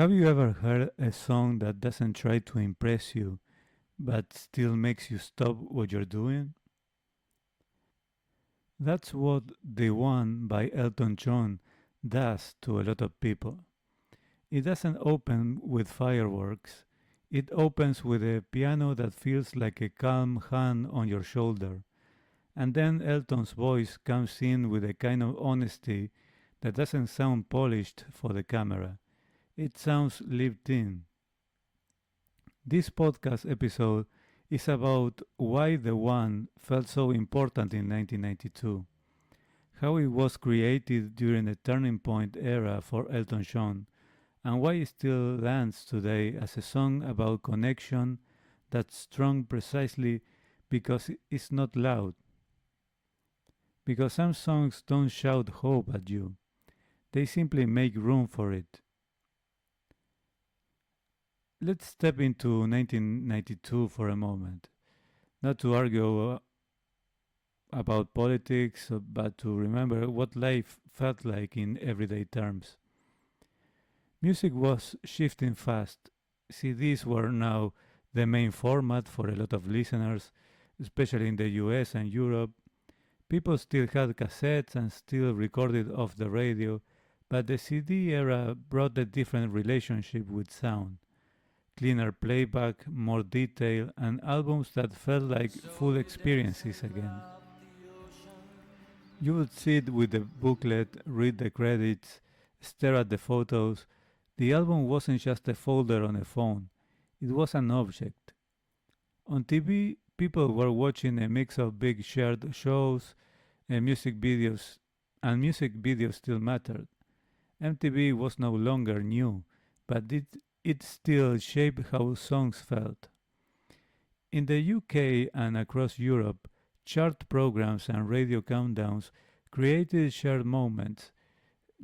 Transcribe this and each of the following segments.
Have you ever heard a song that doesn't try to impress you, but still makes you stop what you're doing? That's what The One by Elton John does to a lot of people. It doesn't open with fireworks, it opens with a piano that feels like a calm hand on your shoulder. And then Elton's voice comes in with a kind of honesty that doesn't sound polished for the camera. It sounds lived in. This podcast episode is about why The One felt so important in 1992, how it was created during a turning point era for Elton John, and why it still lands today as a song about connection that's strong precisely because it's not loud. Because some songs don't shout hope at you, they simply make room for it. Let's step into 1992 for a moment. Not to argue about politics, but to remember what life felt like in everyday terms. Music was shifting fast. CDs were now the main format for a lot of listeners, especially in the US and Europe. People still had cassettes and still recorded off the radio, but the CD era brought a different relationship with sound. Cleaner playback, more detail, and albums that felt like full experiences again. You would sit with the booklet, read the credits, stare at the photos. The album wasn't just a folder on a phone, it was an object. On TV, people were watching a mix of big shared shows and music videos still mattered. MTV was no longer new, but it still shaped how songs felt. In the UK and across Europe, chart programs and radio countdowns created shared moments.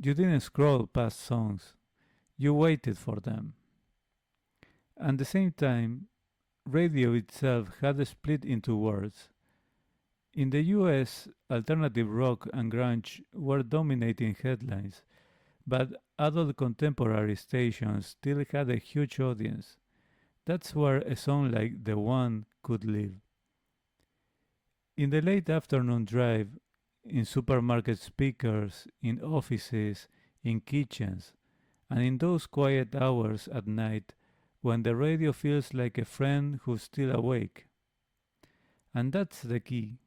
You didn't scroll past songs, you waited for them. At the same time, radio itself had split into worlds. In the US, alternative rock and grunge were dominating headlines, but adult contemporary stations still had a huge audience. That's where a song like The One could live. In the late afternoon drive, in supermarket speakers, in offices, in kitchens, and in those quiet hours at night when the radio feels like a friend who's still awake. And that's the key.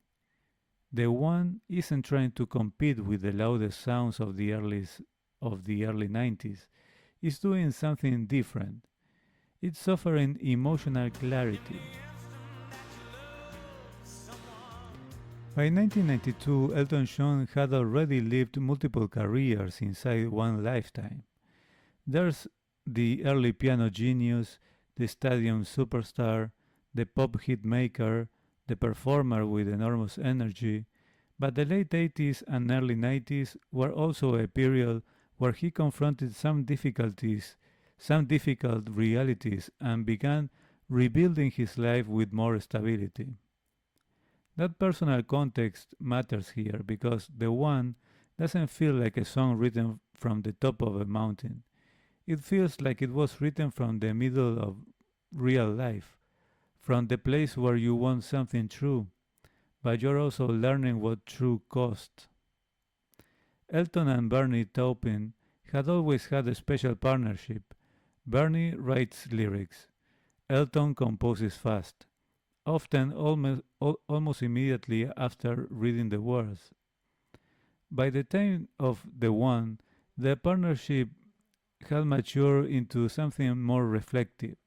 The One isn't trying to compete with the loudest sounds of the early 90s. It's doing something different. It's offering emotional clarity. By 1992, Elton John had already lived multiple careers inside one lifetime. There's the early piano genius, the stadium superstar, the pop hit maker, the performer with enormous energy, but the late 80s and early 90s were also a period where he confronted some difficulties, some difficult realities, and began rebuilding his life with more stability. That personal context matters here because The One doesn't feel like a song written from the top of a mountain. It feels like it was written from the middle of real life, from the place where you want something true, but you're also learning what true costs. Elton and Bernie Taupin had always had a special partnership. Bernie writes lyrics, Elton composes fast, often almost immediately after reading the words. By the time of The One, the partnership had matured into something more reflective.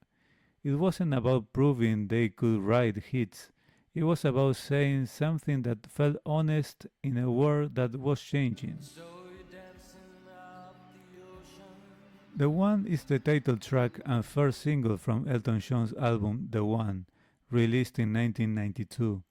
It wasn't about proving they could write hits. It was about saying something that felt honest in a world that was changing. The One is the title track and first single from Elton John's album The One, released in 1992.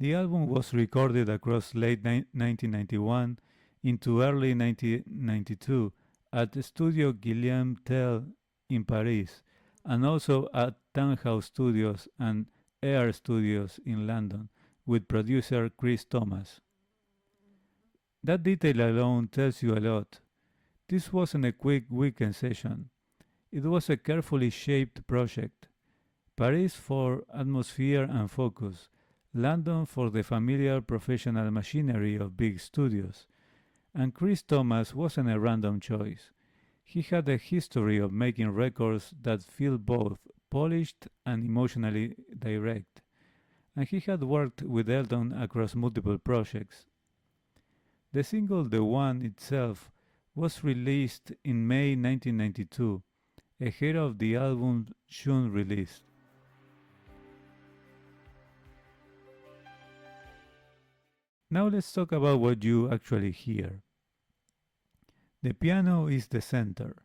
The album was recorded across late 1991 into early 1992 at Studio Guillaume Tell in Paris, and also at Townhouse Studios and Air Studios in London with producer Chris Thomas. That detail alone tells you a lot. This wasn't a quick weekend session. It was a carefully shaped project. Paris for atmosphere and focus, London for the familiar professional machinery of big studios, and Chris Thomas wasn't a random choice. He had a history of making records that feel both polished and emotionally direct, and he had worked with Elton across multiple projects. The single The One itself was released in May 1992, ahead of the album's June release. Now let's talk about what you actually hear. The piano is the center,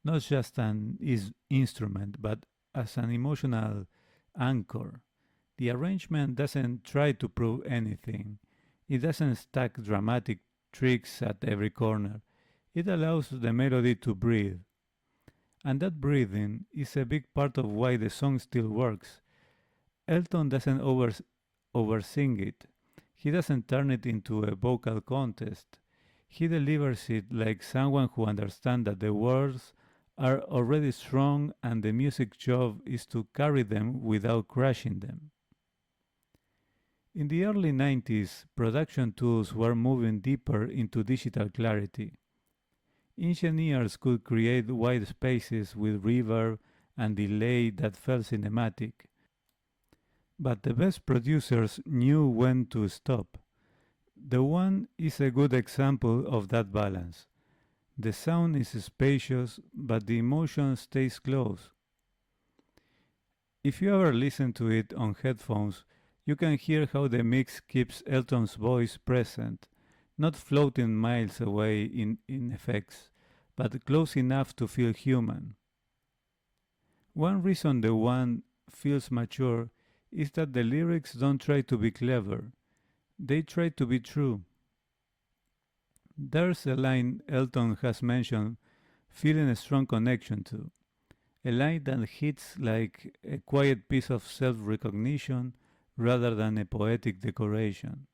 not just an instrument, but as an emotional anchor. The arrangement doesn't try to prove anything. It doesn't stack dramatic tricks at every corner. It allows the melody to breathe. And that breathing is a big part of why the song still works. Elton doesn't oversing it. He doesn't turn it into a vocal contest. He delivers it like someone who understands that the words are already strong and the music job is to carry them without crushing them. In the early 90s, production tools were moving deeper into digital clarity. Engineers could create wide spaces with reverb and delay that felt cinematic. But the best producers knew when to stop. The One is a good example of that balance. The sound is spacious, but the emotion stays close. If you ever listen to it on headphones, you can hear how the mix keeps Elton's voice present, not floating miles away in effects, but close enough to feel human. One reason The One feels mature is that the lyrics don't try to be clever, they try to be true. There's a line Elton has mentioned feeling a strong connection to, a line that hits like a quiet piece of self recognition rather than a poetic decoration.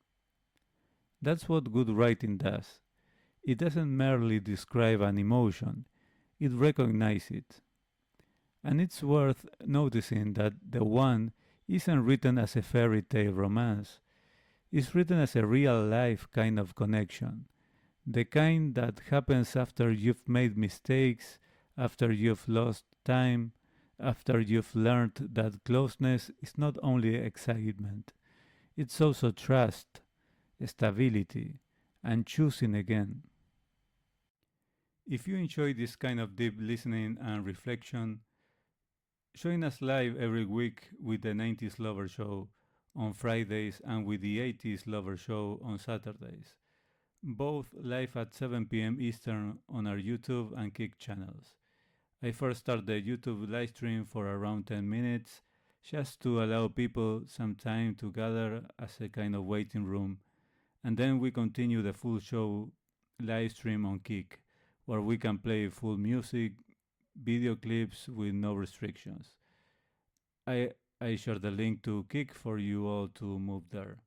That's what good writing does. It doesn't merely describe an emotion, it recognizes it. And it's worth noticing that The One isn't written as a fairy tale romance. It's written as a real life kind of connection. The kind that happens after you've made mistakes, after you've lost time, after you've learned that closeness is not only excitement, it's also trust, stability, and choosing again. If you enjoy this kind of deep listening and reflection, join us live every week with the 90s Lover Show on Fridays and with the 80s Lover Show on Saturdays, both live at 7 p.m. Eastern on our YouTube and Kick channels. I first start the YouTube live stream for around 10 minutes just to allow people some time to gather as a kind of waiting room, and then we continue the full show live stream on Kick, where we can play full music, video clips with no restrictions. I share the link to Kick for you all to move there.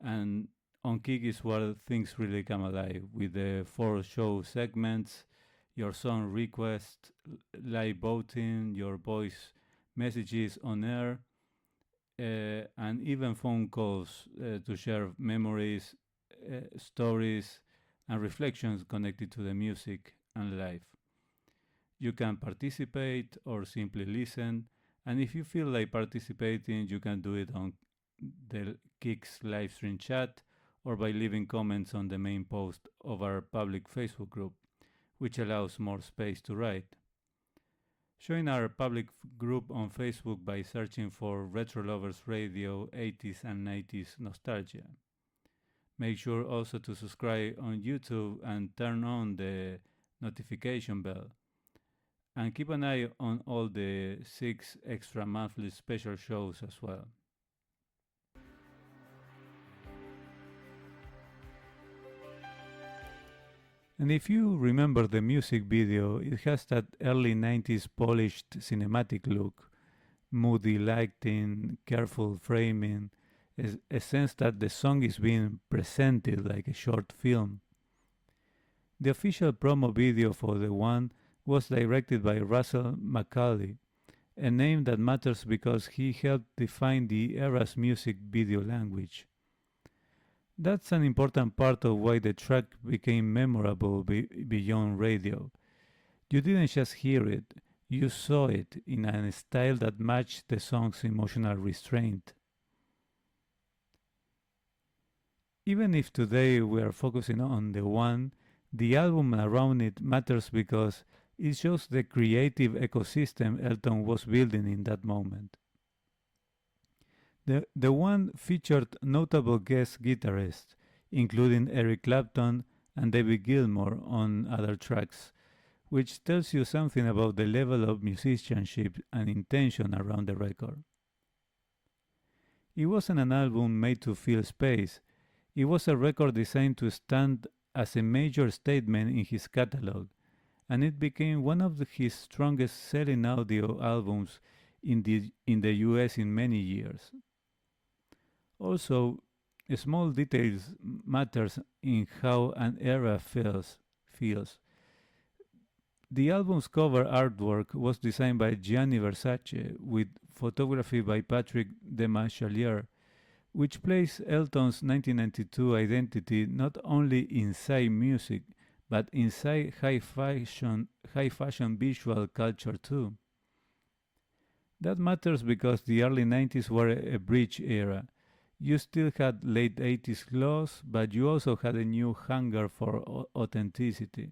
And on Kick is where things really come alive with the 4 show segments, your song request, live voting, your voice messages on air, and even phone calls to share memories, stories, and reflections connected to the music and life. You can participate or simply listen, and if you feel like participating, you can do it on the Kick's live stream chat or by leaving comments on the main post of our public Facebook group, which allows more space to write. Join our public group on Facebook by searching for RetroLovers Radio 80s and 90s Nostalgia. Make sure also to subscribe on YouTube and turn on the notification bell. And keep an eye on all the 6 extra monthly special shows as well. And if you remember the music video, it has that early 90s polished cinematic look, moody lighting, careful framing, a sense that the song is being presented like a short film. The official promo video for The One was directed by Russell McCauley, a name that matters because he helped define the era's music video language. That's an important part of why the track became memorable beyond radio. You didn't just hear it, you saw it in a style that matched the song's emotional restraint. Even if today we are focusing on the one, the album around it matters because it shows the creative ecosystem Elton was building in that moment. The one featured notable guest guitarists, including Eric Clapton and David Gilmour on other tracks, which tells you something about the level of musicianship and intention around the record. It wasn't an album made to fill space, it was a record designed to stand as a major statement in his catalog, and it became one of his strongest selling audio albums in the US in many years. Also, small details matters in how an era feels. The album's cover artwork was designed by Gianni Versace with photography by Patrick Demarchelier, which places Elton's 1992 identity not only inside music, but inside high fashion visual culture too. That matters because the early 90s were a bridge era. You still had late 80s gloss, but you also had a new hunger for authenticity.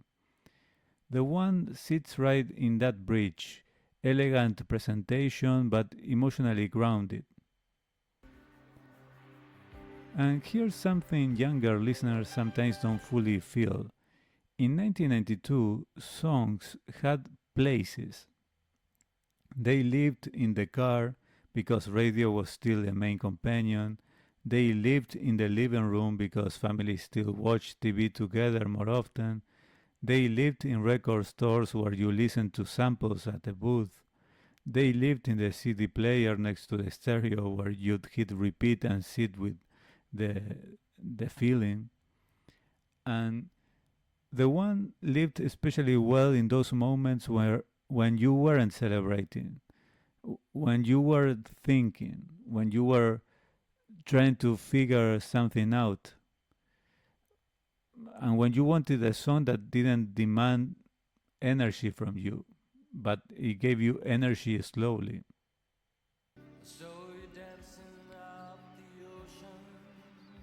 The one sits right in that bridge, elegant presentation but emotionally grounded. And here's something younger listeners sometimes don't fully feel. In 1992, songs had places. They lived in the car because radio was still the main companion. They lived in the living room because families still watched TV together more often. They lived in record stores where you listened to samples at a booth. They lived in the CD player next to the stereo where you'd hit repeat and sit with the, the feeling. And the one lived especially well in those moments when you weren't celebrating, when you were thinking, when you were trying to figure something out, and when you wanted a song that didn't demand energy from you, but it gave you energy slowly.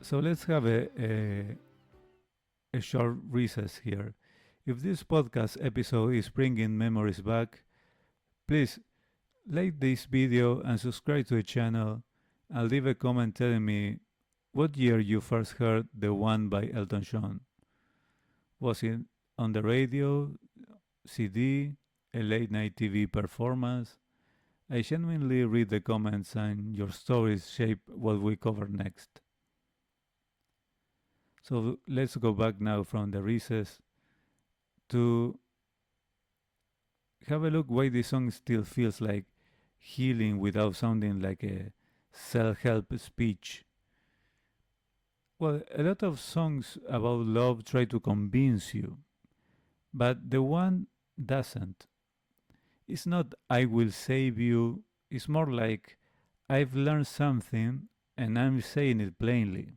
So let's have a short recess here. If this podcast episode is bringing memories back, please like this video and subscribe to the channel and leave a comment telling me what year you first heard The One by Elton John. Was it on the radio, CD, a late night TV performance? I genuinely read the comments and your stories shape what we cover next. So let's go back now from the recess to have a look why this song still feels like healing without sounding like a self-help speech. Well, a lot of songs about love try to convince you, but the one doesn't. It's not I will save you, it's more like I've learned something and I'm saying it plainly.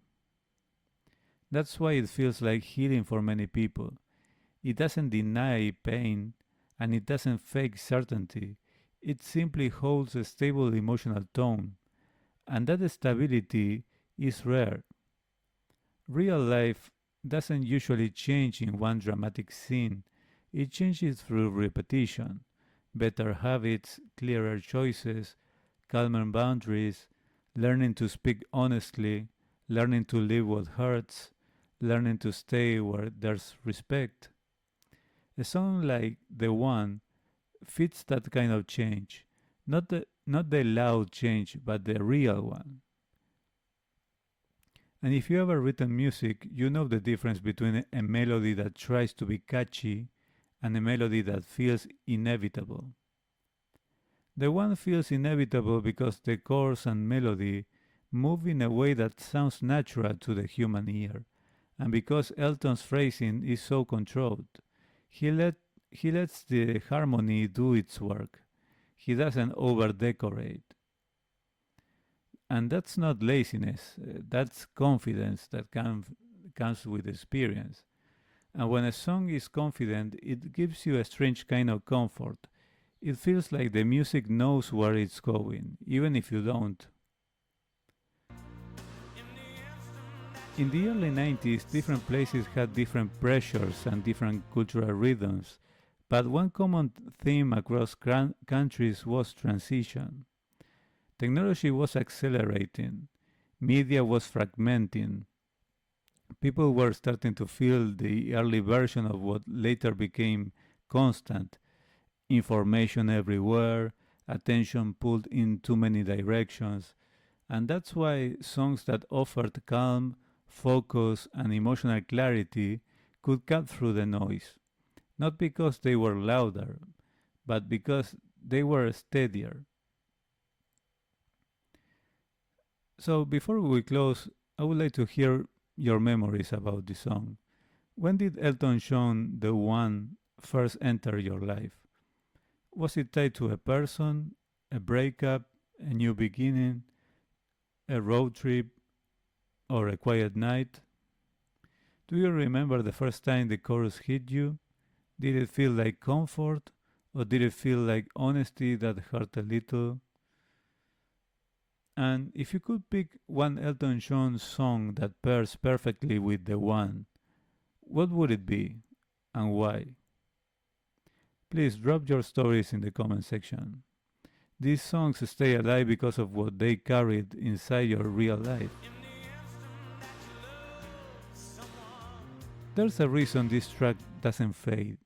That's why it feels like healing for many people. It doesn't deny pain and it doesn't fake certainty. It simply holds a stable emotional tone, and that stability is rare. Real life doesn't usually change in one dramatic scene, it changes through repetition, better habits, clearer choices, calmer boundaries, learning to speak honestly, learning to live what hurts, learning to stay where there's respect. A song like The One fits that kind of change, not the loud change, but the real one. And if you ever written music, you know the difference between a melody that tries to be catchy and a melody that feels inevitable. The one feels inevitable because the chords and melody move in a way that sounds natural to the human ear, and because Elton's phrasing is so controlled. He let He lets the harmony do its work. He doesn't over decorate. And that's not laziness, that's confidence that comes with experience. And when a song is confident, it gives you a strange kind of comfort. It feels like the music knows where it's going, even if you don't. In the early 90s, different places had different pressures and different cultural rhythms, but one common theme across countries was transition. Technology was accelerating, media was fragmenting, people were starting to feel the early version of what later became constant information everywhere, attention pulled in too many directions, and that's why songs that offered calm, focus, and emotional clarity could cut through the noise. Not because they were louder, but because they were steadier. So, before we close, I would like to hear your memories about the song. When did Elton John, the one, first enter your life? Was it tied to a person, a breakup, a new beginning, a road trip, or a quiet night? Do you remember the first time the chorus hit you? Did it feel like comfort, or did it feel like honesty that hurt a little? And if you could pick one Elton John song that pairs perfectly with the one, what would it be and why? Please drop your stories in the comment section. These songs stay alive because of what they carried inside your real life. There's a reason this track doesn't fade.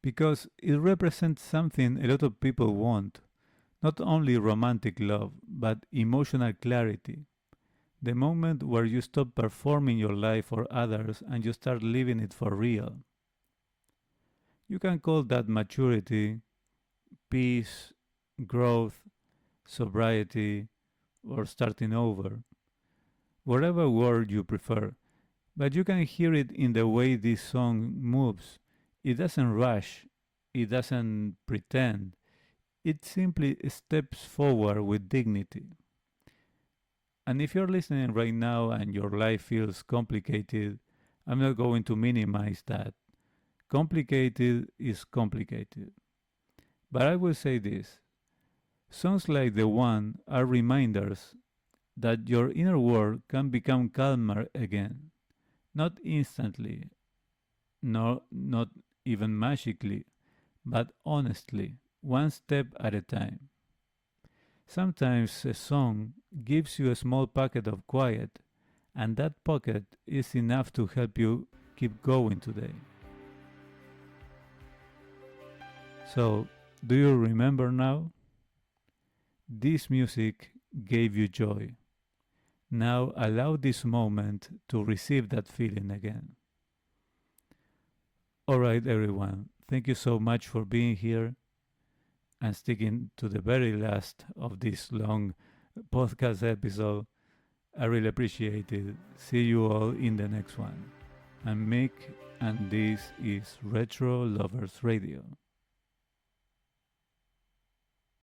Because it represents something a lot of people want. Not only romantic love, but emotional clarity. The moment where you stop performing your life for others and you start living it for real. You can call that maturity, peace, growth, sobriety, or starting over. Whatever word you prefer. But you can hear it in the way this song moves. It doesn't rush, it doesn't pretend. It simply steps forward with dignity. And if you're listening right now and your life feels complicated, I'm not going to minimize that. Complicated is complicated. But I will say this, songs like the one are reminders that your inner world can become calmer again. Not instantly, not even magically, but honestly, one step at a time. Sometimes a song gives you a small pocket of quiet, and that pocket is enough to help you keep going today. So, do you remember now? This music gave you joy. Now allow this moment to receive that feeling again. Alright, everyone, thank you so much for being here and sticking to the very last of this long podcast episode. I really appreciate it. See you all in the next one. I'm Mick, and this is Retro Lovers Radio.